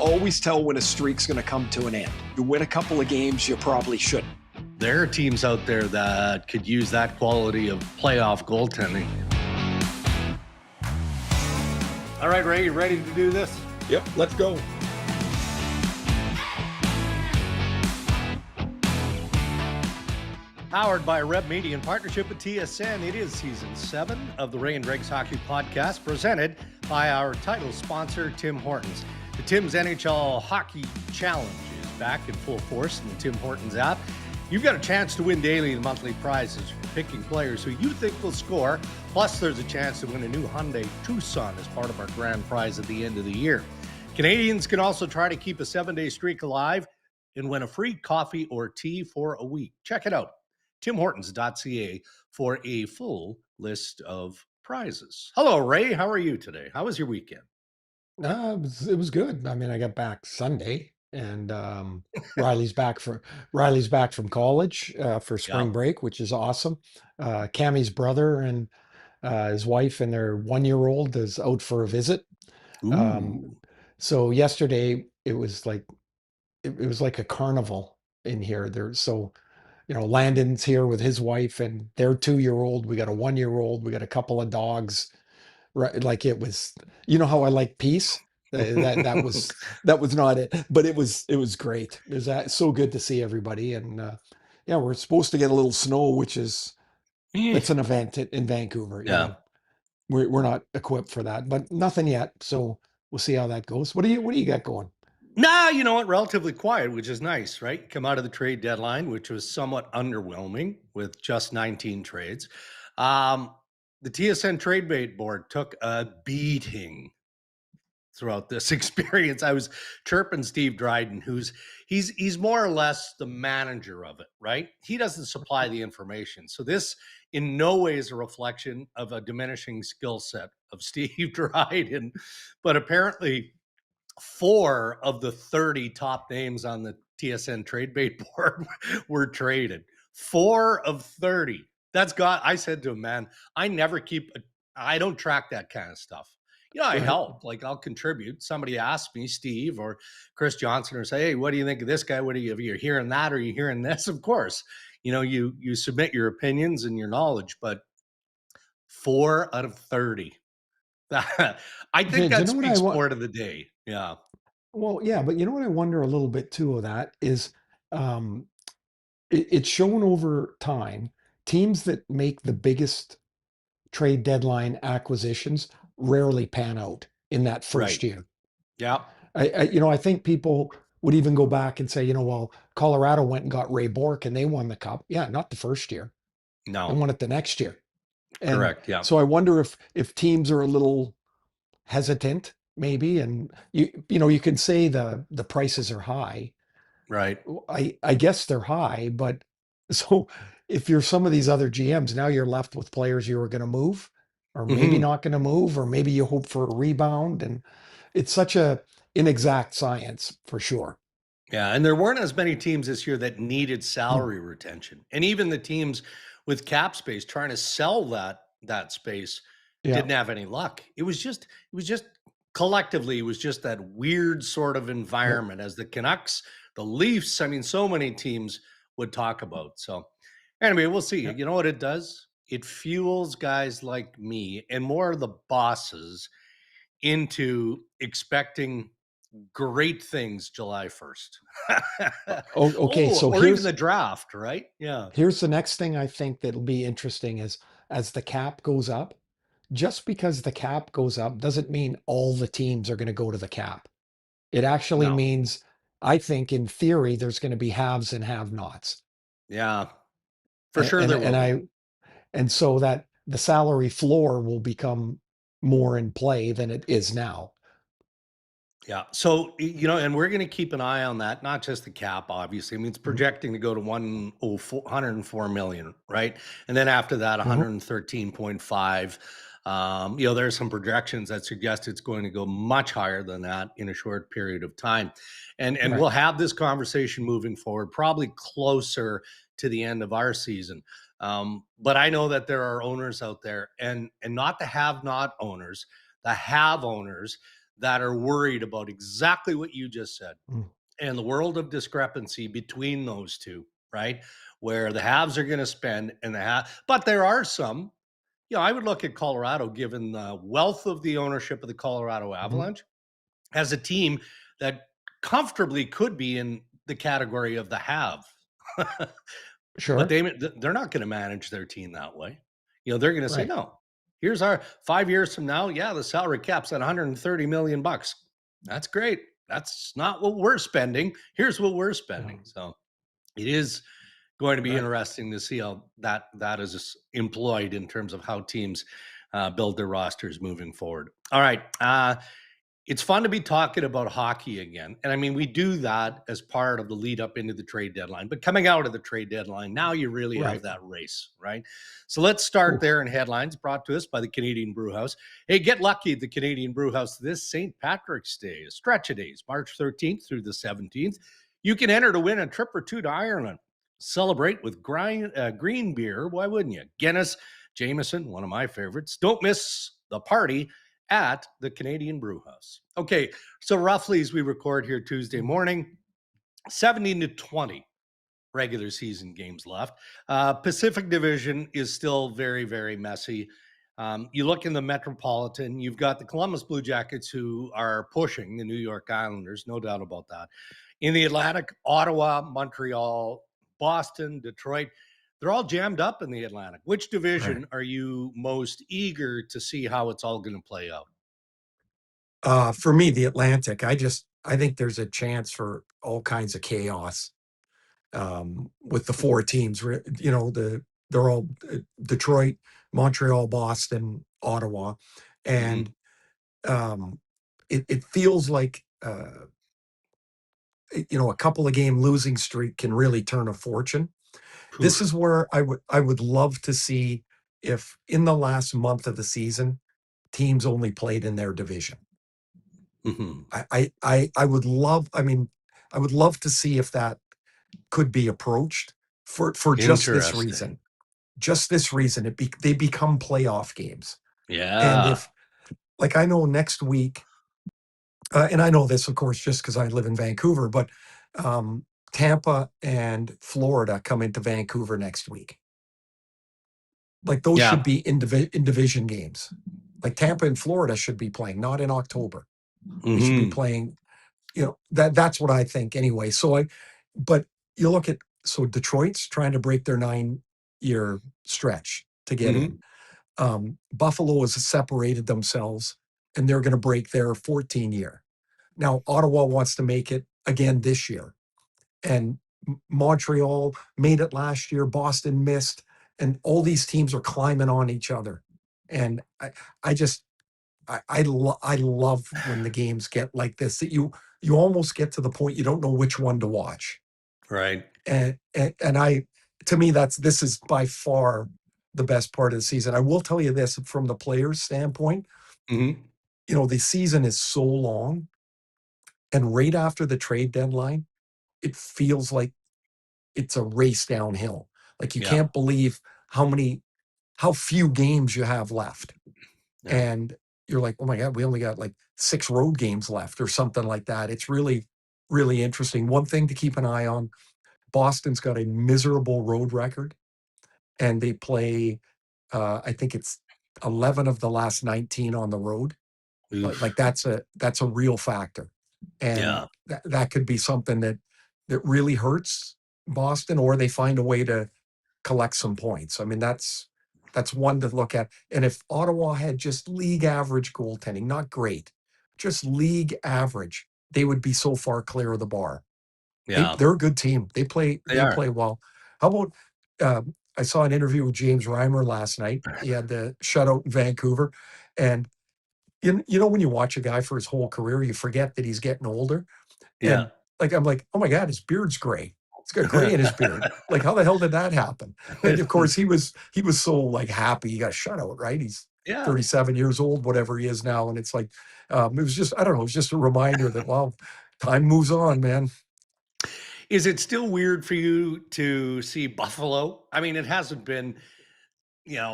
always tell when a streak's going to come to an end. You win a couple of games, you probably shouldn't. There are teams out there that could use that quality of playoff goaltending. All right, Ray, you ready to do this? Yep, let's go. Powered by Reb Media in partnership with TSN, it is season 7 of the Ray and Greg's Hockey Podcast, presented by our title sponsor, Tim Hortons. The Tim's NHL Hockey Challenge is back in full force in the Tim Hortons app. You've got a chance to win daily and monthly prizes for picking players who you think will score. Plus, there's a chance to win a new Hyundai Tucson as part of our grand prize at the end of the year. Canadians can also try to keep a 7-day streak alive and win a free coffee or tea for a week. Check it out. timhortons.ca for a full list of prizes. Hello, Ray. How are you today? How was your weekend? It was good. I mean, I got back Sunday, and Riley's back from college for spring break, which is awesome. Cammie's brother and his wife and their 1-year-old is out for a visit. So yesterday it was like a carnival in here. Landon's here with his wife and their 2-year-old. We got a 1-year-old. We got a couple of dogs. Right, like it was. You know how I like peace. That was not it, but it was great. It was so good to see everybody, and we're supposed to get a little snow, which is it's an event in Vancouver. We're not equipped for that, but nothing yet. So we'll see how that goes. What do you got going? Nah, you know what? Relatively quiet, which is nice, right? Come out of the trade deadline, which was somewhat underwhelming with just 19 trades. The TSN trade bait board took a beating throughout this experience. I was chirping Steve Dryden, he's more or less the manager of it, right? He doesn't supply the information. So this in no way is a reflection of a diminishing skill set of Steve Dryden, but apparently 4 of the 30 top names on the TSN trade bait board were traded. 4 of 30. I said to him, man, I don't track that kind of stuff. I help, like I'll contribute. Somebody asks me, Steve or Chris Johnson, or say, hey, what do you think of this guy? You're hearing that? Or are you hearing this? Of course, you submit your opinions and your knowledge, but 4 out of 30. I think that speaks more to the day. Yeah. Well, yeah, but you know what I wonder a little bit too of that is it's shown over time, teams that make the biggest trade deadline acquisitions rarely pan out in that first year. Yeah. I think people would even go back and say, well, Colorado went and got Ray Bourque and they won the cup. Yeah, not the first year. No. They won it the next year. And correct. Yeah. so I wonder if teams are a little hesitant, maybe, and you can say the prices are high. Right. I guess they're high, but so if you're some of these other GMs, now you're left with players you were going to move, or maybe not going to move, or maybe you hope for a rebound, and it's such a inexact science for sure. Yeah, and there weren't as many teams this year that needed salary retention, and even the teams with cap space trying to sell that space didn't have any luck. It was just collectively, it was just that weird sort of environment as the Canucks, the Leafs, I mean, so many teams would talk about. So anyway, we'll see. You know what it does? It fuels guys like me and more of the bosses into expecting great things July 1st. Okay. So or even the draft, right? Yeah. Here's the next thing I think that'll be interesting is as the cap goes up, just because the cap goes up doesn't mean all the teams are going to go to the cap. It actually means, I think in theory, there's going to be haves and have-nots. Yeah, for sure there will. And so that the salary floor will become more in play than it is now. Yeah. So, and we're going to keep an eye on that, not just the cap, obviously. I mean, it's projecting to go to 104 million, right? And then after that, 113.5. There's some projections that suggest it's going to go much higher than that in a short period of time. And we'll have this conversation moving forward, probably closer to the end of our season. But I know that there are owners out there and not the have not owners, the have owners that are worried about exactly what you just said, Mm. and the world of discrepancy between those two, right? Where the haves are going to spend and but there are some, I would look at Colorado, given the wealth of the ownership of the Colorado Mhm. Avalanche, as a team that comfortably could be in the category of the have. But Sure. they're not going to manage their team that way. They're going to say, Right. no, here's our 5 years from now. Yeah, the salary cap's at 130 million bucks. That's great. That's not what we're spending. Here's what we're Yeah. spending. So it is going to be Right. interesting to see how that is employed in terms of how teams build their rosters moving forward. All right. It's fun to be talking about hockey again. And I mean, we do that as part of the lead up into the trade deadline. But coming out of the trade deadline, now you really have Right. that race, right? So let's start Oof. there in headlines brought to us by the Canadian Brewhouse. Hey, get lucky at the Canadian Brewhouse this St. Patrick's Day, a stretch of days, March 13th through the 17th. You can enter to win a trip or two to Ireland. Celebrate with green beer. Why wouldn't you? Guinness, Jameson, one of my favorites. Don't miss the party at the Canadian Brewhouse. Okay, so roughly as we record here Tuesday morning, 17 to 20 regular season games left. Pacific Division is still very, very messy. You look in the Metropolitan, you've got the Columbus Blue Jackets who are pushing the New York Islanders, no doubt about that. In the Atlantic, Ottawa, Montreal, Boston, Detroit, they're all jammed up in the Atlantic. Which Right. division are you most eager to see how it's all going to play out? For me, the Atlantic, I think there's a chance for all kinds of chaos with the four teams. They're all Detroit, Montreal, Boston, Ottawa, and Mhm. it feels like a couple of game losing streak can really turn a fortune. This Poof. is where I would love to see if in the last month of the season teams only played in their division. Mhm. I would love. I mean, I would love to see if that could be approached for just this Interesting. reason. Just this reason, they become playoff games. And Yeah. if, like, I know next week, and I know this, of course, just because I live in Vancouver, but um, Tampa and Florida come into Vancouver next week. Like those should Yeah. be in division games. Like Tampa and Florida should be playing, not in October. They should be Mhm. playing. That's what I think anyway. But you look at Detroit's trying to break their 9-year stretch to get in. Mhm. Buffalo has separated themselves, and they're going to break their 14-year. Now Ottawa wants to make it again this year, and Montreal made it last year. Boston missed, and all these teams are climbing on each other. And I just I love when the games get like this, that you almost get to the point you don't know which one to watch. Right. And to me, this is by far the best part of the season. I will tell you this from the players' standpoint, Mhm. the season is so long, and right after the trade deadline, it feels like it's a race downhill. Like you Yeah. can't believe how few games you have left. Yeah. And you're like, oh my God, we only got like 6 road games left or something like that. It's really, really interesting. One thing to keep an eye on, Boston's got a miserable road record, and they play, I think it's 11 of the last 19 on the road. Like Oof. that's a real factor. And Yeah. that could be something that really hurts Boston, or they find a way to collect some points. I mean, that's one to look at. And if Ottawa had just league average goaltending, not great, just league average, they would be so far clear of the bar. Yeah. They're a good team. They play They they are. play well. How about I saw an interview with James Reimer last night. He had the shutout in Vancouver, and when you watch a guy for his whole career, you forget that he's getting older. Yeah. And like I'm like, oh my God, his beard's gray. He's got gray in his beard. Like, how the hell did that happen? And of course, he was so like happy he got shut out, right? He's Yeah. 37 years old, whatever he is now. And it's like, it was just, I don't know, it was just a reminder that, well, time moves on, man. Is it still weird for you to see Buffalo? I mean, it hasn't been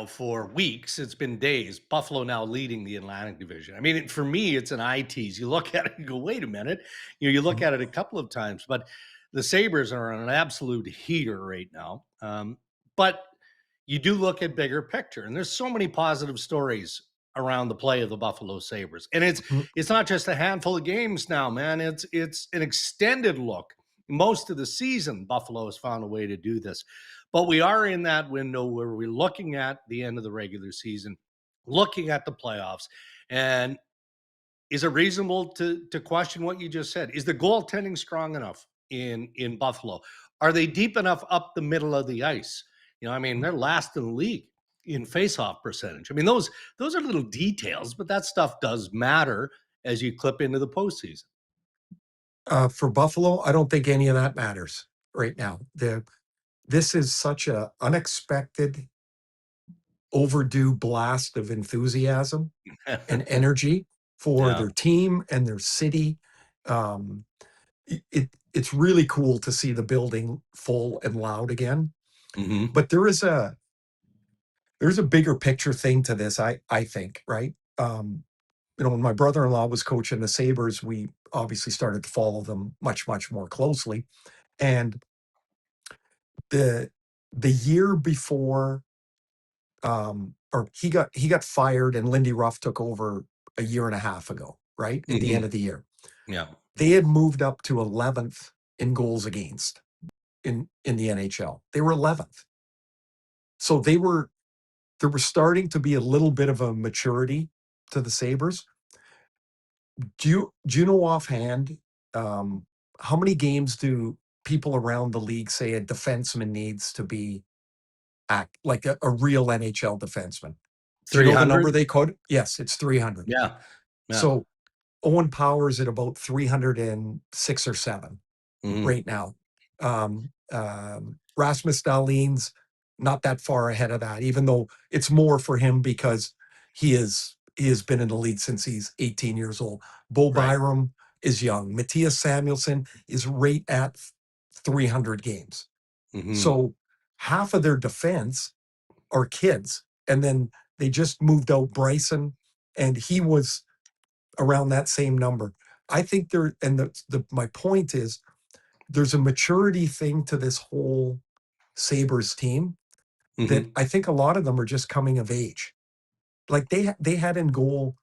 for weeks. It's been days. Buffalo now leading the Atlantic Division. I mean, for me, it's an eye tease. You look at it and go, wait a minute. You look Mhm. at it a couple of times, but the Sabres are on an absolute heater right now. But you do look at bigger picture, and there's so many positive stories around the play of the Buffalo Sabres. And Mhm. it's not just a handful of games now, man. It's an extended look. Most of the season, Buffalo has found a way to do this. But we are in that window where we're looking at the end of the regular season, looking at the playoffs. And is it reasonable to question what you just said? Is the goaltending strong enough in Buffalo? Are they deep enough up the middle of the ice? I mean, they're last in the league in faceoff percentage. I mean, those are little details, but that stuff does matter as you clip into the postseason. For Buffalo, I don't think any of that matters right now. This is such a unexpected, overdue blast of enthusiasm and energy for Yeah. their team and their city. Um, it's really cool to see the building full and loud again. Hmm. But there's a bigger picture thing to this, I think, right? When my brother-in-law was coaching the Sabres, we obviously started to follow them much, much more closely. And the the year before, or he got fired and Lindy Ruff took over a year and a half ago, right? At the Hmm. end of the year. Yeah. They had moved up to 11th in goals against in the NHL. They were 11th. So there was starting to be a little bit of a maturity to the Sabres. Do you know offhand, um, how many games do people around the league say a defenseman needs to be act like a real NHL defenseman? Do you know the number 300. they quote? Yes, it's 300. Yeah. Yeah. So Owen Power's at about 306 or 7 Hmm. right now. Rasmus Dahlin's not that far ahead of that, even though it's more for him because he has been in the league since he's 18 years old. Bo Right. Byram is young. Matthias Samuelsson is right at 300 games. Hmm. So half of their defense are kids. And then they just moved out Bryson, and he was around that same number. I think my point is there's a maturity thing to this whole Sabres team that Hmm. I think a lot of them are just coming of age. Like they had in goal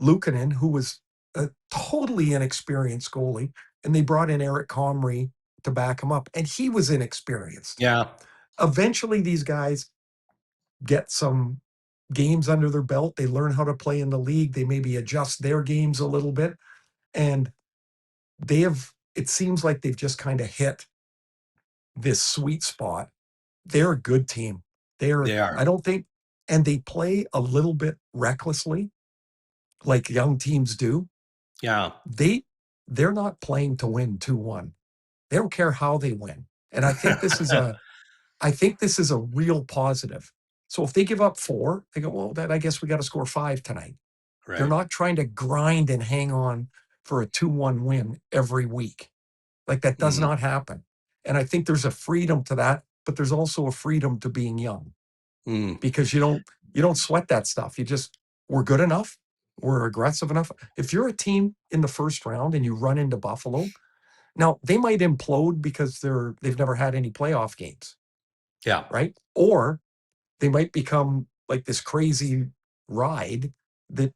Luukkonen, who was a totally inexperienced goalie, and they brought in Eric Comrie to back him up, and he was inexperienced. Yeah. Eventually, these guys get some games under their belt. They learn how to play in the league. They maybe adjust their games a little bit, and they have. It seems like they've just kind of hit this sweet spot. They're a good team. They I are. don't think, and they play a little bit recklessly, like young teams do. Yeah. They they're not playing to win 2-1. They don't care how they win. And I think this is a real positive. So if they give up 4, they go, well, then I guess we got to score 5 tonight. They're Right. not trying to grind and hang on for a 2-1 win every week. Like that does Mhm. not happen. And I think there's a freedom to that, but there's also a freedom to being young Mm. because you don't sweat that stuff. We're good enough. We're aggressive enough. If you're a team in the first round and you run into Buffalo, now they might implode because they've never had any playoff games, Yeah. right? Or they might become like this crazy ride that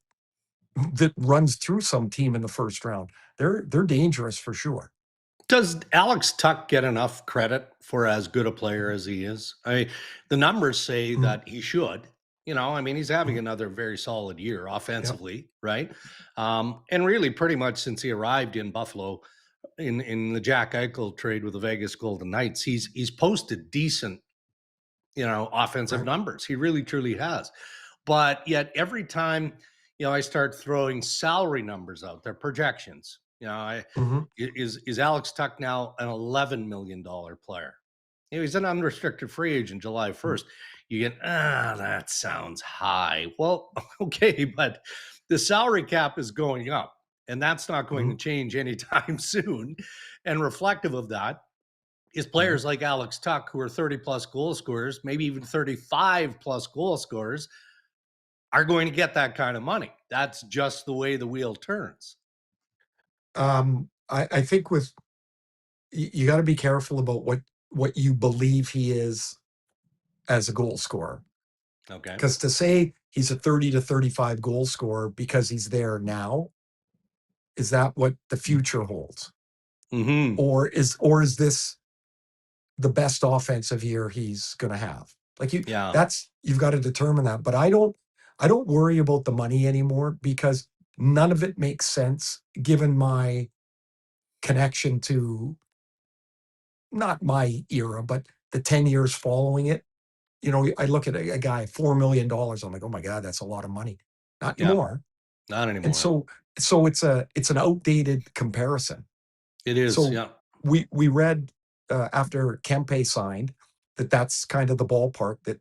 that runs through some team in the first round. They're dangerous for sure. Does Alex Tuck get enough credit for as good a player as he is? The numbers say Mhm, that he should. I mean, he's having mhm. another very solid year Yep. offensively, right? And really, pretty much since he arrived in Buffalo in the Jack Eichel trade with the Vegas Golden Knights, he's posted decent, offensive Right. numbers. He really truly has. But yet every time, I start throwing salary numbers out there, projections, Mhm, is Alex Tuck now an $11 million player? He's an unrestricted free agent July mhm, 1st. You get, that sounds high. Well, okay, but the salary cap is going up, and that's not going mhm, to change anytime soon. And reflective of that, is players like Alex Tuch, who are 30-plus goal scorers, maybe even 35-plus goal scorers, are going to get that kind of money. That's just the way the wheel turns. I think with you got to be careful about what you believe he is as a goal scorer. Okay. Because to say he's a 30 to 35 goal scorer because he's there now, is that what the future holds? Mm-hmm. Or is this the best offensive year he's going to have? Like you've got to determine that. But I don't worry about the money anymore because none of it makes sense given my connection to not my era, but the 10 years following it. You know, I look at a guy, $4 million. I'm like, oh my God, that's a lot of money. Not anymore. Not anymore. And so it's an outdated comparison. It is. So we read after Kempe signed that's kind of the ballpark that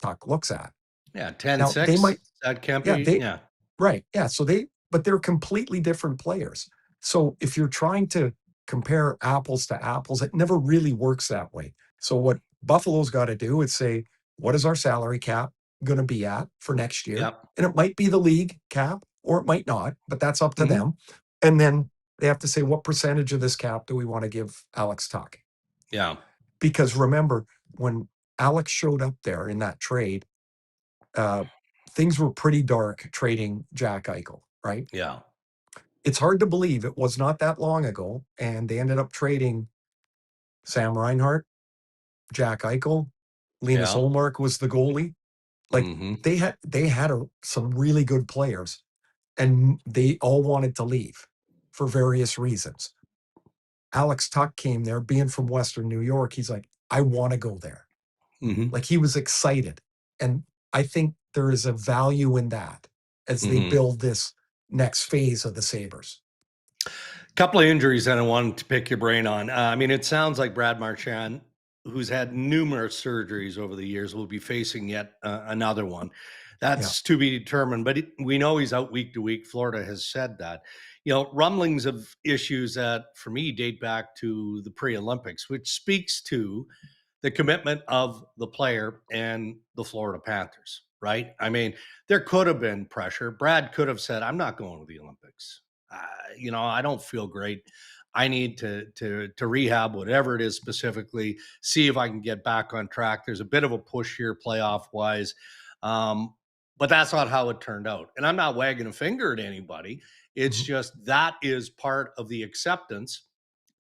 Tuch looks at. Yeah, 10-6 now, they might at Kempe. Right. Yeah. So but they're completely different players. So if you're trying to compare apples to apples, it never really works that way. So what Buffalo's got to do is say, what is our salary cap going to be at for next year? Yep. And it might be the league cap or it might not, but that's up to them. And then they have to say, what percentage of this cap do we want to give Alex Tuch? Yeah. Because remember, when Alex showed up there in that trade, things were pretty dark trading Jack Eichel, right? Yeah. It's hard to believe it was not that long ago, and they ended up trading Sam Reinhart, Jack Eichel, Linus Ullmark was the goalie. Like they had some really good players, and they all wanted to leave for various reasons. Alex Tuch came there, being from Western New York. He's like, I want to go there. Like he was excited, and I think there is a value in that as they build this next phase of the Sabres. Couple of injuries that I wanted to pick your brain on. I mean, it sounds like Brad Marchand, who's had numerous surgeries over the years, will be facing yet another one. That's to be determined, but we know he's out week to week. Florida has said that. You know, rumblings of issues that, for me, date back to the pre-Olympics, which speaks to the commitment of the player and the Florida Panthers, right? I mean, there could have been pressure. Brad could have said, I'm not going to the Olympics. You know, I don't feel great. I need to rehab, whatever it is specifically, see if I can get back on track. There's a bit of a push here playoff wise. But that's not how it turned out. And I'm not wagging a finger at anybody. It's just that is part of the acceptance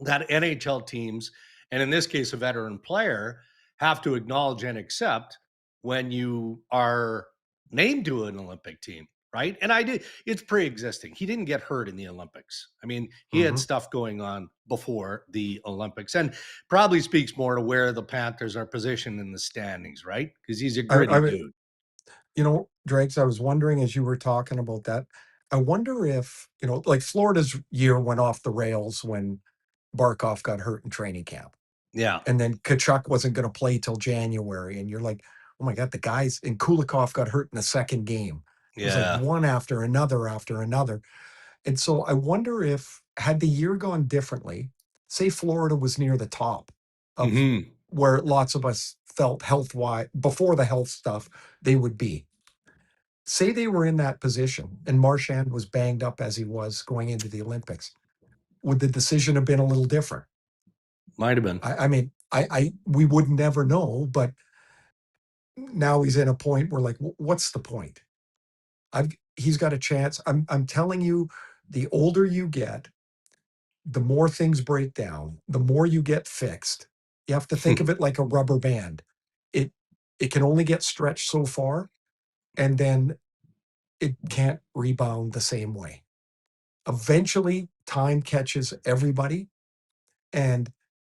that NHL teams, and in this case, a veteran player, have to acknowledge and accept when you are named to an Olympic team. Right. And it's pre-existing. He didn't get hurt in the Olympics. I mean, he had stuff going on before the Olympics, and probably speaks more to where the Panthers are positioned in the standings, right? Because he's a gritty dude. You know, Drakes, I was wondering as you were talking about that, I wonder if, you know, like Florida's year went off the rails when Barkov got hurt in training camp. Yeah. And then Tkachuk wasn't going to play till January. And you're like, oh my God, the guys, and Kulikov got hurt in the second game. It was like one after another after another. And so I wonder if, had the year gone differently, say Florida was near the top of where lots of us felt health-wise, before the health stuff, they would be. Say they were in that position and Marchand was banged up as he was going into the Olympics. Would the decision have been a little different? Might have been. I mean, we would never know, but now he's in a point where, like, what's the point? He's got a chance. I'm telling you, the older you get, the more things break down, the more you get fixed. You have to think of it like a rubber band. It can only get stretched so far, and then it can't rebound the same way. Eventually, time catches everybody, and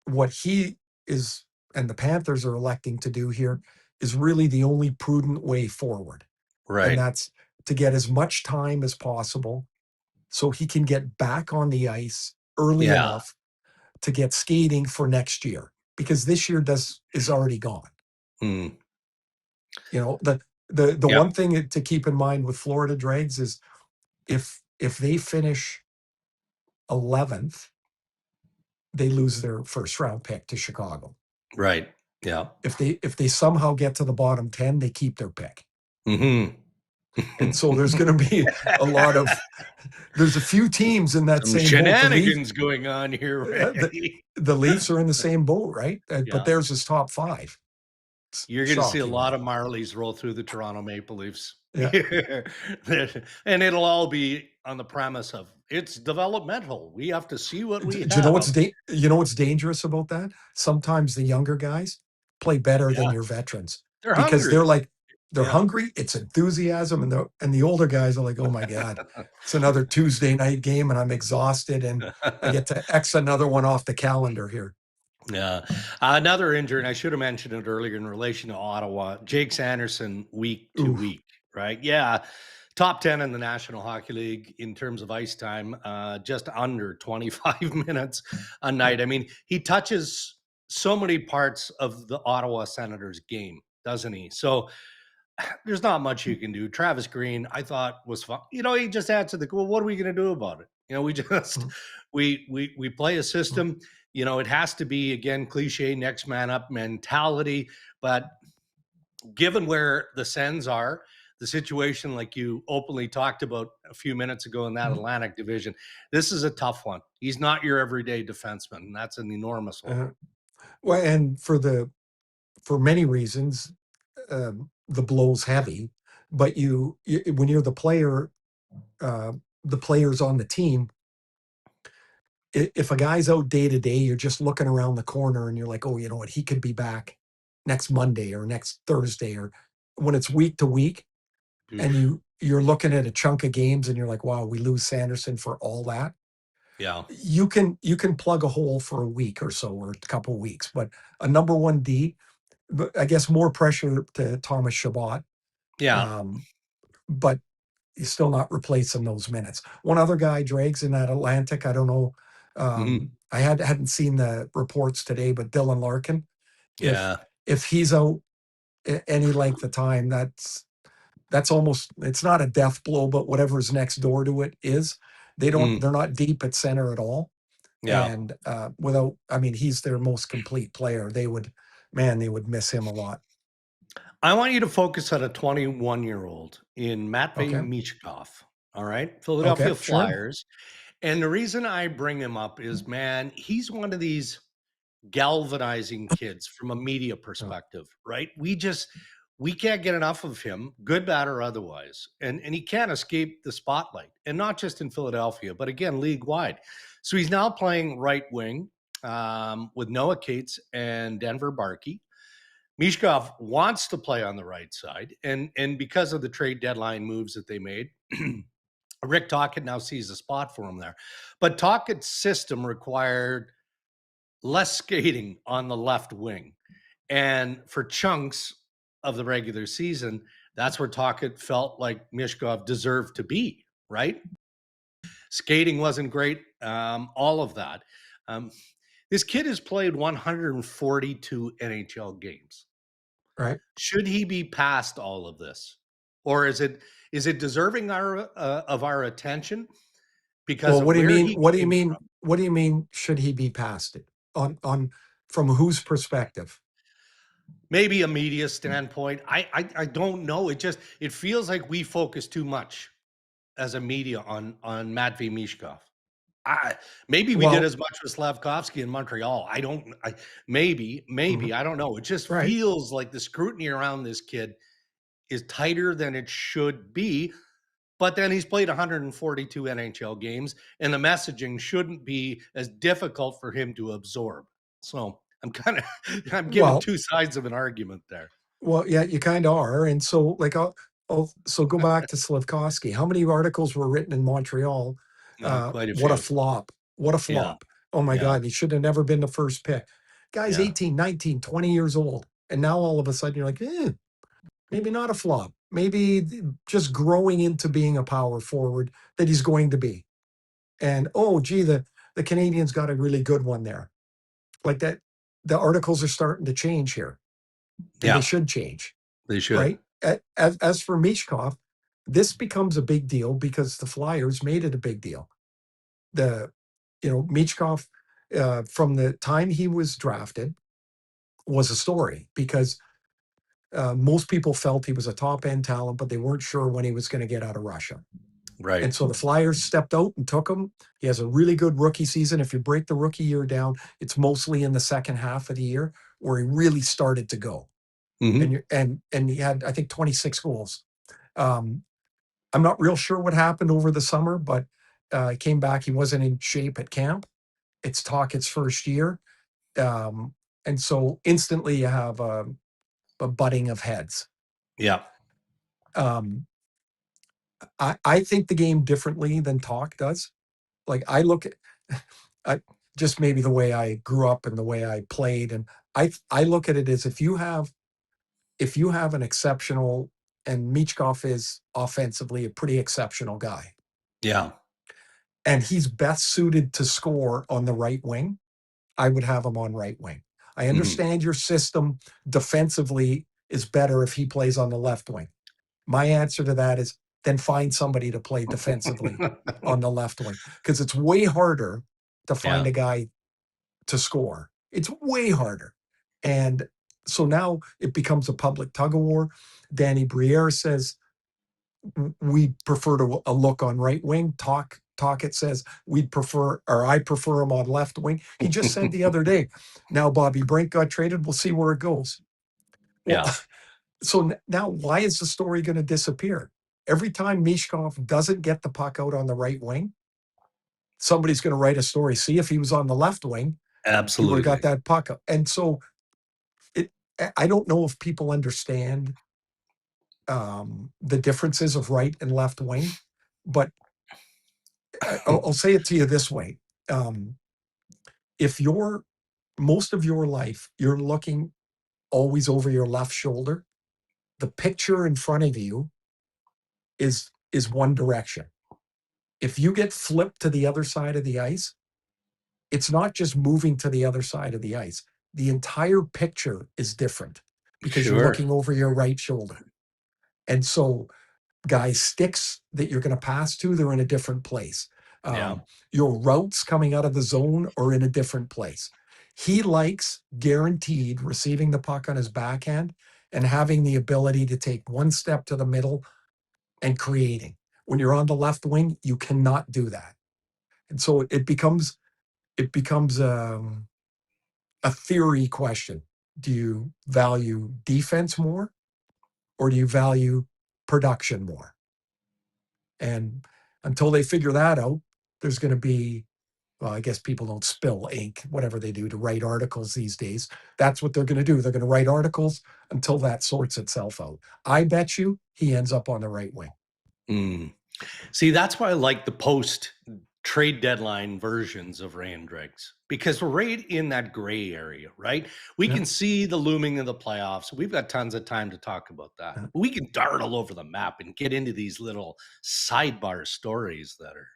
what he is and the Panthers are electing to do here is really the only prudent way forward. Right. And that's to get as much time as possible so he can get back on the ice early enough to get skating for next year, because this year is already gone. You know, the one thing to keep in mind with Florida Dregs is if they finish 11th, they lose their first round pick to Chicago. Right. Yeah. If they somehow get to the bottom 10, they keep their pick. Mm-hmm. And so there's going to be there's a few teams in that Some same boat. shenanigans going on here. Right? The Leafs are in the same boat, right? Yeah. But theirs is top 5. You're going to see a lot of Marlies roll through the Toronto Maple Leafs. Yeah. And it'll all be on the premise of it's developmental. We have to see what we have. You know what's dangerous about that? Sometimes the younger guys play better than your veterans. They're because hungry. they're hungry. It's enthusiasm, and the older guys are like, oh my God, it's another Tuesday night game, and I'm exhausted, and I get to X another one off the calendar here. Yeah. Another injury, and I should have mentioned it earlier in relation to Ottawa, Jake Sanderson week to week, right? Yeah. Top 10 in the National Hockey League in terms of ice time, just under 25 minutes a night. I mean, he touches so many parts of the Ottawa Senators game, doesn't he? So there's not much you can do. Travis Green, I thought was fun. You know, he just answered well, what are we going to do about it? You know, we just, we play a system, you know, it has to be, again, cliche, next man up mentality. But given where the Sens are, the situation like you openly talked about a few minutes ago in that Atlantic division, this is a tough one. He's not your everyday defenseman, and that's an enormous one. Well, and for many reasons, the blow's heavy, but when you're the player, the players on the team, if a guy's out day to day, you're just looking around the corner and you're like, oh, you know what, he could be back next Monday or next Thursday, or when it's week to week, and you're looking at a chunk of games and you're like, wow, we lose Sanderson for all that. Yeah. You can plug a hole for a week or so, or a couple of weeks, but a number one D, I guess more pressure to Thomas Chabot. Yeah. But he's still not replacing those minutes. One other guy drags in that Atlantic. I don't know. I hadn't seen the reports today, but Dylan Larkin. If he's out any length of time, that's almost, it's not a death blow, but whatever's next door to it is. They're not deep at center at all. Yeah. And he's their most complete player. They would miss him a lot. I want you to focus on a 21-year-old in Matvei Michkov. All right. Philadelphia Flyers. Sure. And the reason I bring him up is, man, he's one of these galvanizing kids from a media perspective, right? We can't get enough of him, good, bad, or otherwise. And he can't escape the spotlight, and not just in Philadelphia, but again, league wide. So he's now playing right wing with Noah Cates and Denver Barkey. Michkov wants to play on the right side, and because of the trade deadline moves that they made, Rick Tocchet now sees a spot for him there. But Tocchet's system required less skating on the left wing. And for chunks of the regular season, that's where Tocchet felt like Michkov deserved to be, right? Skating wasn't great, all of that. This kid has played 142 NHL games. Right. Should he be past all of this? Or is it deserving of our attention? Because what do you mean? What do you mean? Should he be past it? On from whose perspective? Maybe a media standpoint. I don't know. It feels like we focus too much as a media on Matvei Michkov. Maybe we did as much with Slavkovsky in Montreal. Maybe I don't know. It just feels like the scrutiny around this kid is tighter than it should be. But then he's played 142 NHL games, and the messaging shouldn't be as difficult for him to absorb. So I'm giving two sides of an argument there. Well, yeah, you kind of are. And so, like, so go back to Slavkovsky. How many articles were written in Montreal? Quite a few. What a flop. What a flop. Yeah. Oh my God, he should have never been the first pick. Guy's 18, 19, 20 years old. And now all of a sudden you're like, maybe not a flop. Maybe just growing into being a power forward that he's going to be. And, the Canadians got a really good one there. Like that, the articles are starting to change here. And they should change. They should. Right? As for Michkov, this becomes a big deal because the Flyers made it a big deal. Michkov, from the time he was drafted was a story, because most people felt he was a top end talent, but they weren't sure when he was going to get out of Russia. Right. And so the Flyers stepped out and took him. He has a really good rookie season. If you break the rookie year down, it's mostly in the second half of the year where he really started to go. Mhm. And he had, I think, 26 goals. I'm not real sure what happened over the summer, but he came back. He wasn't in shape at camp. It's Tocchet's first year. And so instantly you have a butting of heads. Yeah. Um, I think the game differently than Toc does. Like, I look at, I just maybe the way I grew up and the way I played, and I look at it as if you have an exceptional, and Michkov is offensively a pretty exceptional guy, Yeah. and he's best suited to score on the right wing, I would have him on right wing. I Mhm. understand your system defensively is better if he plays on the left wing. My answer to that is then find somebody to play defensively on the left wing, because it's way harder to find Yeah. a guy to score. It's way harder. And so now it becomes a public tug of war. Danny Briere says we prefer to a look on right wing. Tocchet says we'd prefer, or I prefer him on left wing. He just said the other day, now Bobby Brink got traded. We'll see where it goes. Well, Yeah. so now why is the story going to disappear? Every time Michkov doesn't get the puck out on the right wing, somebody's going to write a story. See, if he was on the left wing, he would have got Absolutely. that puck out. And so I don't know if people understand the differences of right and left wing, but I'll say it to you this way. If you're most of your life, you're looking always over your left shoulder, the picture in front of you is one direction. If you get flipped to the other side of the ice, it's not just moving to the other side of the ice. The entire picture is different because you're Sure. looking over your right shoulder. And so guys' sticks that you're going to pass to, they're in a different place. Yeah. Your routes coming out of the zone are in a different place. He likes guaranteed receiving the puck on his backhand and having the ability to take one step to the middle and creating. When you're on the left wing, you cannot do that. And so it becomes a theory question. Do you value defense more, or do you value production more? And until they figure that out, there's going to be, well, I guess people don't spill ink, whatever they do to write articles these days. That's what they're going to do. They're going to write articles until that sorts itself out. I bet you he ends up on the right wing. Mm. See, that's why I like the post trade deadline versions of Randriggs, because we're right in that gray area, right? We Yeah. can see the looming of the playoffs. We've got tons of time to talk about that. Yeah. We can dart all over the map and get into these little sidebar stories that are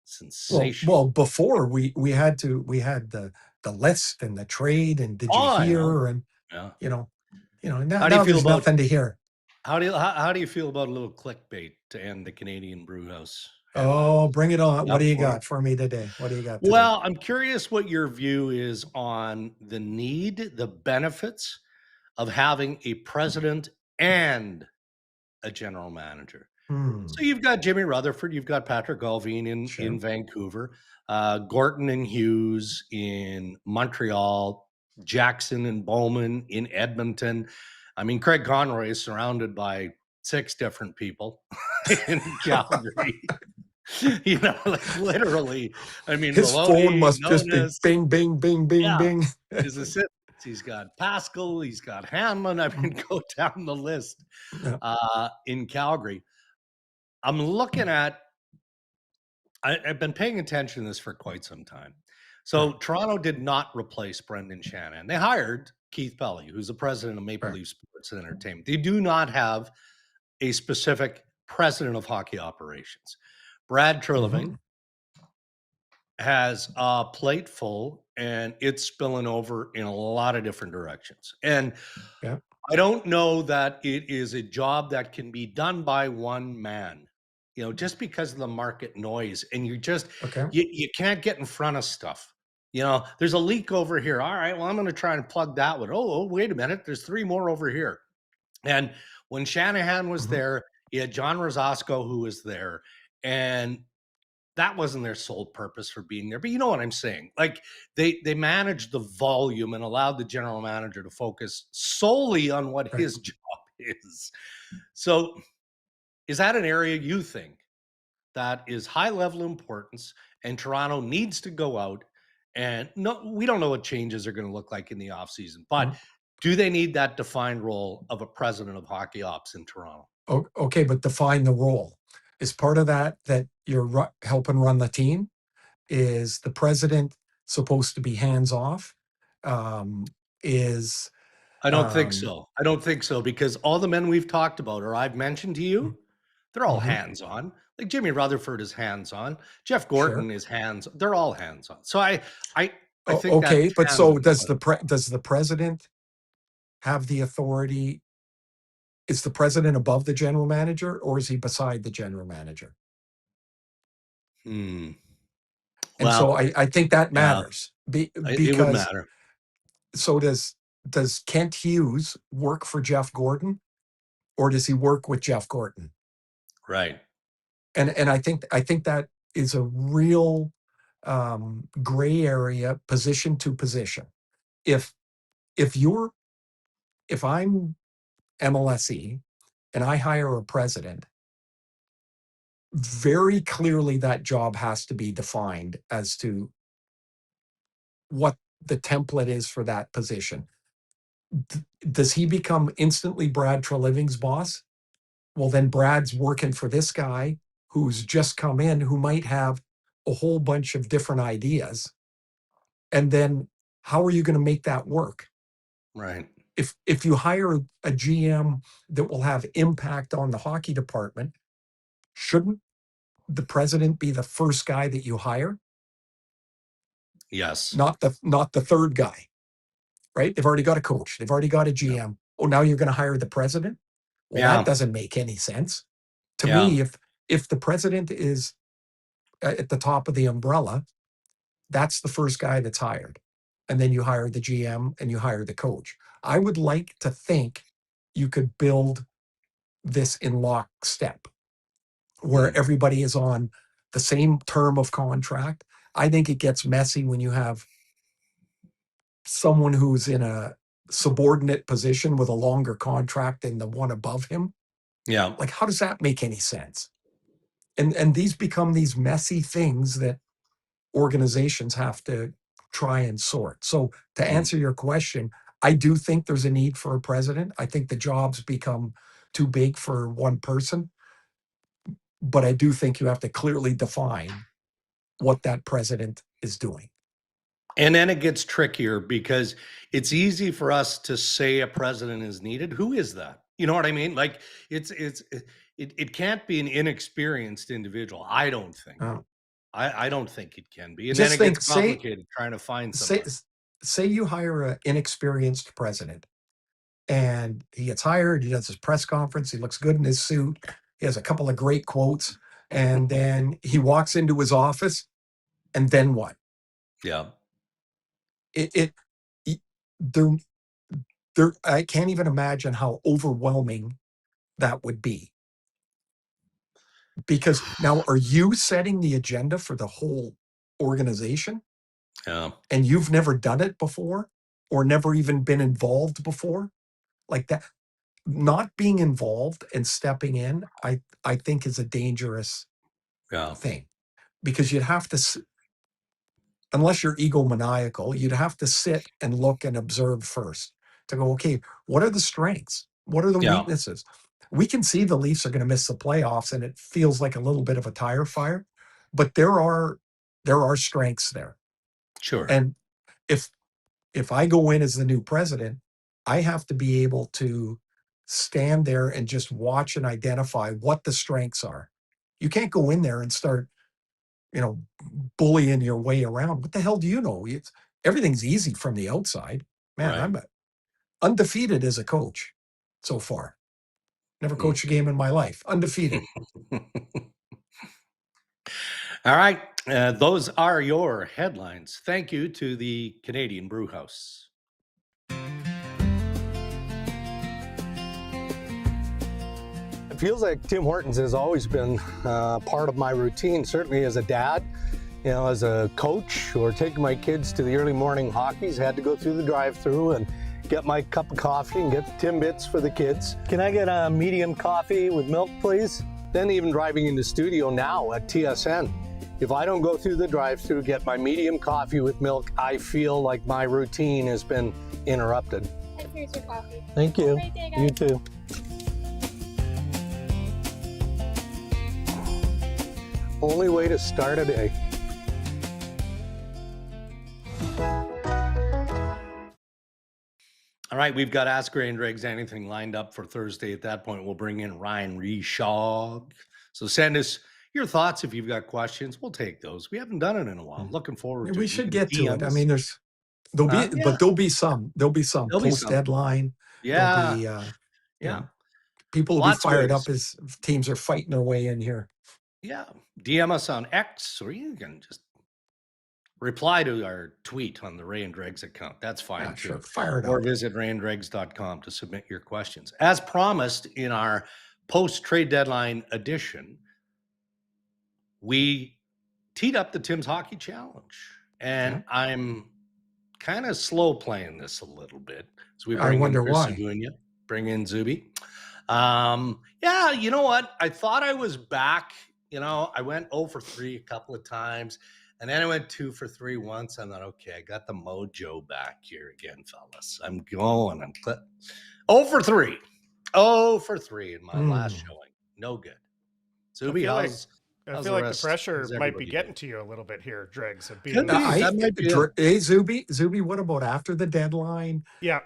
sensational. Well, before we had the list and the trade and did you Oh, I know. hear, and Yeah. you know now How do you feel there's about nothing to hear. how do you feel about a little clickbait to end the Canadian Brewhouse headline? Oh, bring it on. You What up do you for it? got for me today? What do you got today? Well, I'm curious what your view is on the need, the benefits of having a president and a general manager. So you've got Jimmy Rutherford, you've got Patrick Galvin in Sure. Vancouver, Gorton and Hughes in Montreal, Jackson and Bowman in Edmonton. I mean, Craig Conroy is surrounded by 6 different people in Calgary. Like literally, I mean, His phone Maloney, must just be Nonis, bing, bing, bing, bing, yeah, bing. his assistants. He's got Pascal, he's got Hanlon. I mean, go down the list Yeah. in Calgary. I'm looking at, I've been paying attention to this for quite some time. So Right. Toronto did not replace Brendan Shannon. They hired Keith Pelley, who's the president of Maple Right. Leaf Sports and Entertainment. They do not have a specific president of hockey operations. Brad Mm-hmm. Treliving has a plate full and it's spilling over in a lot of different directions. And Yeah. I don't know that it is a job that can be done by one man, just because of the market noise. And Okay. you can't get in front of stuff. There's a leak over here. All right, well, I'm going to try and plug that one. Oh, wait a minute. There's 3 more over here. And when Shanahan was there, you had John Rosasco who was there, and that wasn't their sole purpose for being there. But you know what I'm saying? Like they managed the volume and allowed the general manager to focus solely on what Right. his job is. So is that an area you think that is high level importance and Toronto needs to go out and no, we don't know what changes are going to look like in the offseason, but do they need that defined role of a president of hockey ops in Toronto? Okay, but define the role. Is part of that you're helping run the team? Is the president supposed to be hands off? Is I don't think um, so. I don't think so because all the men we've talked about or I've mentioned to you, they're all mhm, hands on. Like Jimmy Rutherford is hands on. Jeff sure. Gorton is hands. They're all hands on. So I think that Okay, but can be so the does question. does the president have the authority? Is the president above the general manager, or is he beside the general manager? Hmm. And so Well, I think that yeah, matters it would because matter. so does Kent Hughes work for Jeff Gordon, or does he work with Jeff Gordon? Right. And I think that is a real gray area, position to position. If if you're if I'm MLSE and I hire a president, very clearly that job has to be defined as to what the template is for that position. Does he become instantly Brad Treliving's boss? Well, then Brad's working for this guy who's just come in, who might have a whole bunch of different ideas. And then how are you going to make that work? Right. If you hire a GM that will have impact on the hockey department, shouldn't the president be the first guy that you hire, Yes. not the third guy? Right? They've already got a coach, they've already got a Yeah. GM. Oh, now you're going to hire the president? Well, that Yeah. doesn't make any sense to Yeah. me. If the president is at the top of the umbrella, that's the first guy that's hired. And then you hire the GM and you hire the coach. I would like to think you could build this in lockstep where Hmm. everybody is on the same term of contract. I think it gets messy when you have someone who's in a subordinate position with a longer contract than the one above him. Yeah. Like, how does that make any sense? And these become these messy things that organizations have to try and sort. So to Hmm. answer your question, I do think there's a need for a president. I think the jobs become too big for one person, but I do think you have to clearly define what that president is doing. And then it gets trickier because it's easy for us to say a president is needed. Who is that? You know what I mean? Like it can't be an inexperienced individual. I don't think. Uh, I don't think it can be. And then just it gets think, complicated trying to find say, somebody. say you hire an inexperienced president and he gets hired, he does his press conference, he looks good in his suit, he has a couple of great quotes, and then he walks into his office, and then what? Yeah. It there there I can't even imagine how overwhelming that would be. Because now are you setting the agenda for the whole organization Yeah. and you've never done it before or never even been involved before? Like that, not being involved and stepping in, I think is a dangerous Yeah. thing because you'd have to, unless you're egomaniacal, you'd have to sit and look and observe first to go, okay, what are the strengths? What are the Yeah. weaknesses? We can see the Leafs are going to miss the playoffs and it feels like a little bit of a tire fire, but there are strengths there. Sure. And if if I go in as the new president, I have to be able to stand there and just watch and identify what the strengths are. You can't go in there and start, you know, bullying your way around. What the hell do you know? Everything's easy from the outside. Man, Right. I'm undefeated as a coach so far. Never Hmm. coached a game in my life. Undefeated. All right. Those are your headlines. Thank you to the Canadian Brew House. It feels like Tim Hortons has always been part of my routine, certainly as a dad, as a coach, or taking my kids to the early morning hockeys. Had to go through the drive-through and get my cup of coffee and get the Timbits for the kids. Can I get a medium coffee with milk, please? Then even driving in the studio now at TSN. If I don't go through the drive-through, get my medium coffee with milk, I feel like my routine has been interrupted. And here's your coffee. Thank you. Have a great day, guys. You too. Only way to start a day. All right, we've got Ask Ray and Dregs Anything lined up for Thursday. At that point, we'll bring in Ryan Reshog. So send us your thoughts if you've got questions. We'll take those. We haven't done it in a while. Looking forward to it. We should get to it. I DMs. mean, there'll be some post deadline. Yeah. People will Lots be of fired ways. up as teams are fighting their way in here. Yeah. DM us on X, or you can just reply to our tweet on the Ray and Dregs account. That's fine Yeah, too. sure. Fire it Or up. visit rayandregs.com to submit your questions. As promised in our post-trade deadline edition, we teed up the Tim's Hockey Challenge. And I'm kind of slow playing this a little bit. So we I bring wonder in Chris why. Agunya, bring in Zuby. Yeah, you know what? I thought I was back. I went 0 for 3 a couple of times. And then I went 2 for 3 once. I thought, okay, I got the mojo back here again, fellas. I'm going. I'm 0 for 3. 0 for 3 in my last showing. No good. Zuby, I feel like the rest? pressure How's might be everybody getting doing? to you a little bit here, Dregs, of being Could be. That might be it. Hey, Zuby, what about after the deadline? Yeah.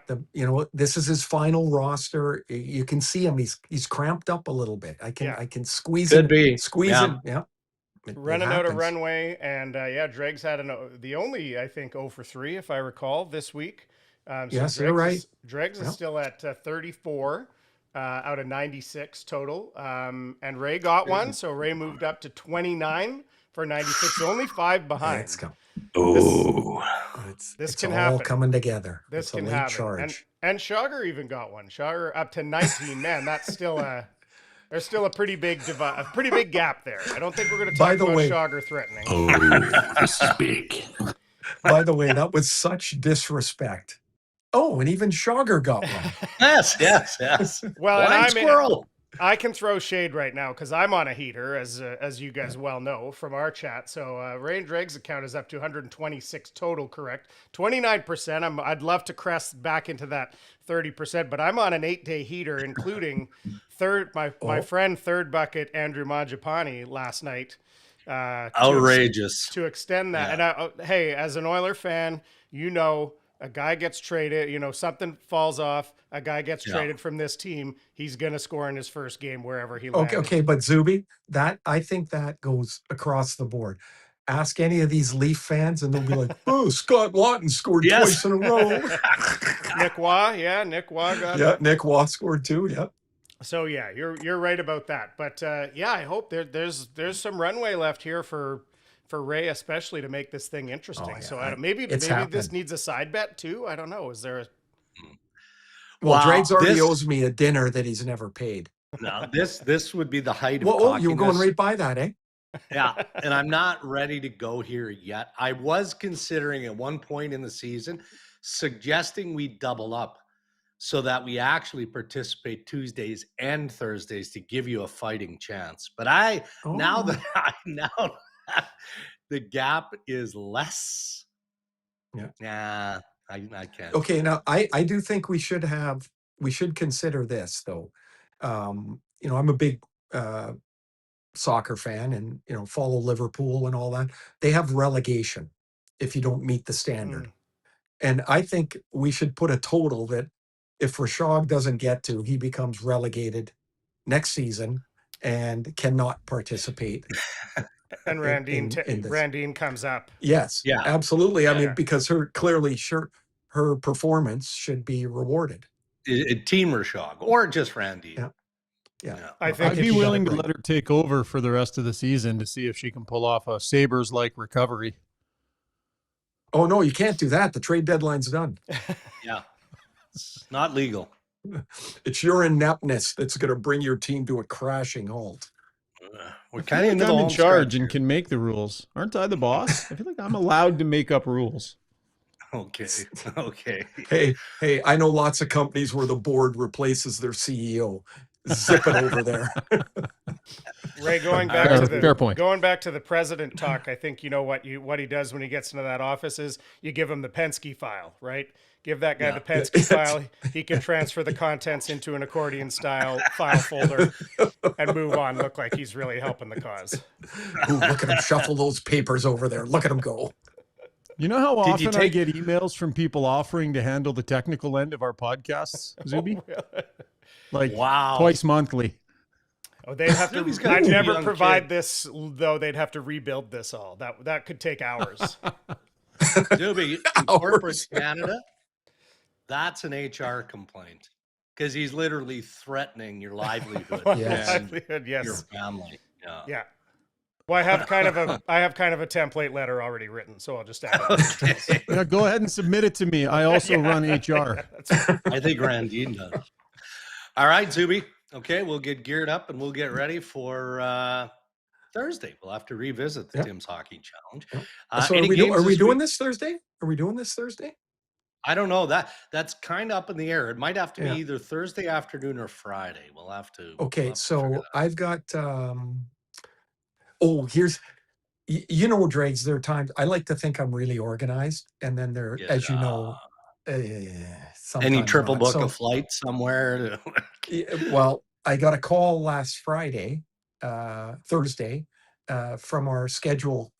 This is his final roster. You can see him. He's cramped up a little bit. I can squeeze Could him. be. Squeeze Yeah. him. Yeah. It running out of happens. runway, and Dregs had the only, I think, 0 for 3, if I recall, this week. Yes, you're right. Dregs is still at 34 out of 96 total, and Ray got one, so Ray moved up to 29 for 96, only 5 behind. Let's go. This It's can all happen. coming together. This It's a can late happen. charge. And Schauger even got one. Schauger up to 19. Man, that's still there's still a pretty big gap there. I don't think we're going to By talk the about way- Schauger threatening. This is big. By the way, that was such disrespect. Oh, and even Schauger got one. Yes. Well, and Blind squirrel. I can throw shade right now because I'm on a heater, as you guys well know from our chat. So Ray and Dregs account is up to 126 total, correct? 29%. I'd love to crest back into that 30%, but I'm on an 8-day heater, including my friend Third Bucket Andrew Mangiapane last night. Outrageous. To extend that, Yeah. and hey, as an Oiler fan, a guy gets traded, something falls off, a guy gets traded from this team, he's going to score in his first game wherever he lands. Okay, but Zuby, I think that goes across the board. Ask any of these Leaf fans, and they'll be like, "Oh, Scott Lawton scored twice in a row." Nick Waugh got Yeah, Nick Waugh scored too. Yeah. So yeah, you're right about that. But I hope there's some runway left here for Ray, especially to make this thing interesting. Oh, yeah. So maybe happened. this needs a side bet too. I don't know. Is there? Well, Wow, Dregs already this- owes me a dinner that he's never paid. No, this would be the height of Well, you were going cockiness. right by that, eh? Yeah, and I'm not ready to go here yet. I was considering at one point in the season suggesting we double up so that we actually participate Tuesdays and Thursdays to give you a fighting chance. But now that the gap is less. Yeah. I can't. Okay, now I do think we should consider this though. I'm a big soccer fan and follow Liverpool and all that. They have relegation if you don't meet the standard. And I think we should put a total that if Rashog doesn't get to, he becomes relegated next season and cannot participate. And Randine comes up. Yes, Yeah. absolutely. I Yeah. mean, because her performance should be rewarded. Team Rashog or just Randy. Yeah. Yeah. I think I'd if be you- willing to let her take over for the rest of the season to see if she can pull off a Sabres-like recovery. Oh no, you can't do that. The trade deadline's done. Yeah. It's not legal. It's your ineptness that's going to bring your team to a crashing halt. We're I feel kind of like into the I'm in home charge stretch and can make the rules. Aren't I the boss? I feel like I'm allowed to make up rules. here. Okay. Hey, I know lots of companies where the board replaces their CEO. Zip it over there. Ray, going Fair- back to the fair point. going back to the president talk, I think you know what he does when he gets into that office is you give him the Penske file, right? Give that guy Yeah. the Penske file. He can transfer the contents into an accordion style file folder and move on. Look like he's really helping the cause. Ooh, look at him shuffle those papers over there. Look at him go. You know how Did you often I take- get emails from people offering to handle the technical end of our podcasts, Zuby? Like Wow. twice monthly. Oh, they'd have to. He's got I'd two never young provide kids. this though. They'd have to rebuild this all. That could take hours. Dude, in corporate Canada, that's an HR complaint because he's literally threatening your livelihood Yes. and Livelihood, your yes. family. Yeah. Yeah. Well, I have kind of a template letter already written, so I'll just add it. Okay. Yeah, go ahead and submit it to me. I also run HR. I think Randine does. All right, Zuby. Okay, we'll get geared up and we'll get ready for Thursday. We'll have to revisit the Yep. Tim's Hockey Challenge. So any are we games doing week? this Thursday? Are we doing this Thursday? I don't know. That's kind of up in the air. It might have to Yeah. be either Thursday afternoon or Friday. We'll have to. Okay, we'll have to figure so I've got here's Dregs, there are times I like to think I'm really organized, and then there, that. as you know, Any sometimes triple not. book So, a flight somewhere? well, I got a call last Thursday, from our schedule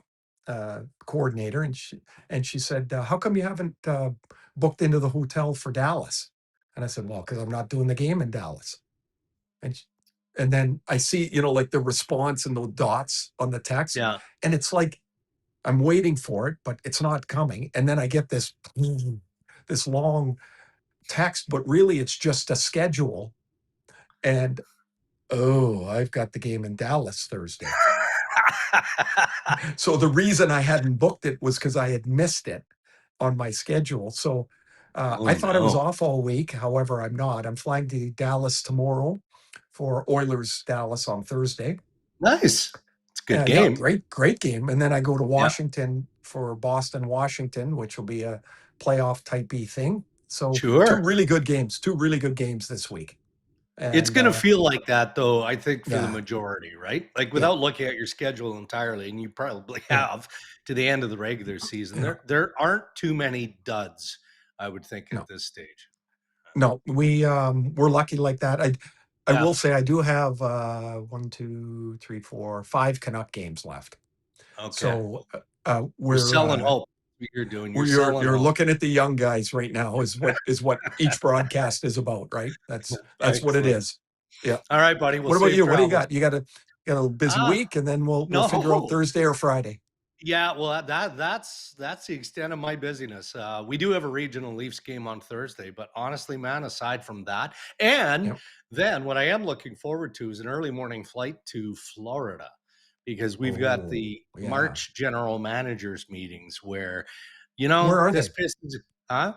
coordinator, and she said, "How come you haven't booked into the hotel for Dallas?" And I said, "Well, because I'm not doing the game in Dallas." And then I see, like the response and the dots on the text, Yeah. and it's like I'm waiting for it, but it's not coming. And then I get this long text, but really it's just a schedule. And I've got the game in Dallas Thursday. So the reason I hadn't booked it was because I had missed it on my schedule. So I thought I was off all week. However, I'm not. I'm flying to Dallas tomorrow for Oilers Dallas on Thursday. Nice. It's a good Yeah, game. great game. And then I go to Washington for Boston, Washington, which will be a playoff type B thing. So Sure. two really good games this week. It's And, going to feel like that, though, I think, for the yeah. majority, right? Like, without looking at your schedule entirely, and you probably have to the end of the regular season, there aren't too many duds, I would think, at this stage. No, we're lucky like that. I will say I do have 5 Canuck games left. Okay. So we're selling hope. You're doing. You're looking at the young guys right now is what each broadcast is about, right? That's what it is. Yeah. All right, buddy. What about you? What do you got? You got a busy week, and then we'll figure out Thursday or Friday. Yeah, well, that's the extent of my busyness. We do have a regional Leafs game on Thursday, but honestly, man, aside from that, and then what I am looking forward to is an early morning flight to Florida, because we've got the March general managers meetings where, Where are this they? Pistons, huh?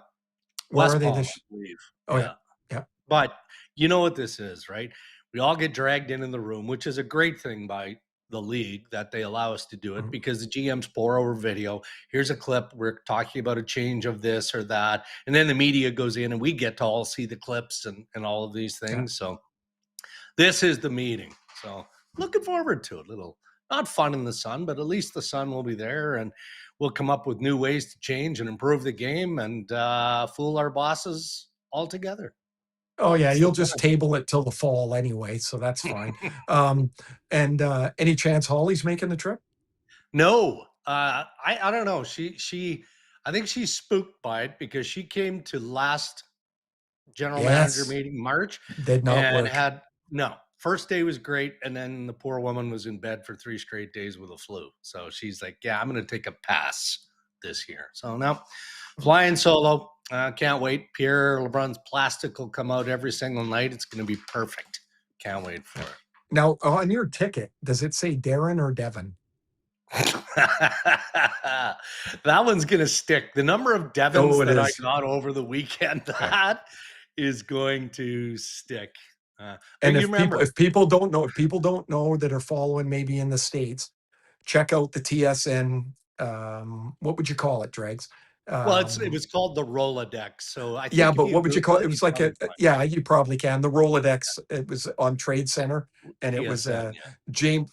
Where West are they Palm, this? I believe. Oh yeah. But you know what this is, right? We all get dragged in the room, which is a great thing by the league that they allow us to do it, because the GMs pour over video. Here's a clip. We're talking about a change of this or that. And then the media goes in and we get to all see the clips and all of these things. So this is the meeting. So looking forward to it. Little, not fun in the sun, but at least the sun will be there and we'll come up with new ways to change and improve the game and fool our bosses all together. Oh yeah, you'll just table it till the fall anyway, so that's fine. And any chance Holly's making the trip? No, I don't know. I think she's spooked by it because she came to last general manager meeting March. Did not work. First day was great, and then the poor woman was in bed for 3 straight days with a flu. So she's like, "Yeah, I'm going to take a pass this year." So now, flying solo. Can't wait. Pierre LeBrun's plastic will come out every single night. It's going to be perfect. Can't wait for it. Now, on your ticket, does it say Darren or Devon? That one's gonna stick. The number of Devons it that I is. got over the weekend, that is going to stick. And you if remember, people don't know that are following maybe in the States, check out the TSN. What would you call it, Dregs? well, it was called the Rolodex. So I think Yeah, if but what would you call it? It Google was like probably find yeah, you probably can. The Rolodex. It was on Trade Center, and it was TSN, a yeah. James.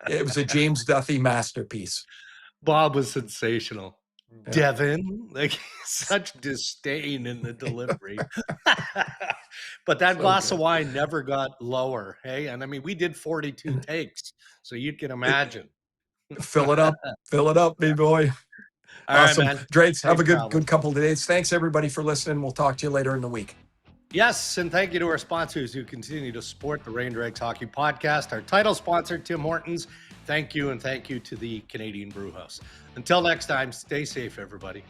It was a James Duthie masterpiece. Bob was sensational. Yeah. Devin, like such disdain in the delivery. But that So glass good. of wine never got lower. Hey, and I mean, we did 42 takes, so you can imagine. Fill it up, big boy. All Awesome. right, man. Draits, have a Safe good travels. couple of days. Thanks everybody for listening. We'll talk to you later in the week. Yes, and thank you to our sponsors who continue to support the Rain Dregs Hockey Podcast. Our title sponsor, Tim Hortons. Thank you, and thank you to the Canadian Brew House. Until next time, stay safe, everybody.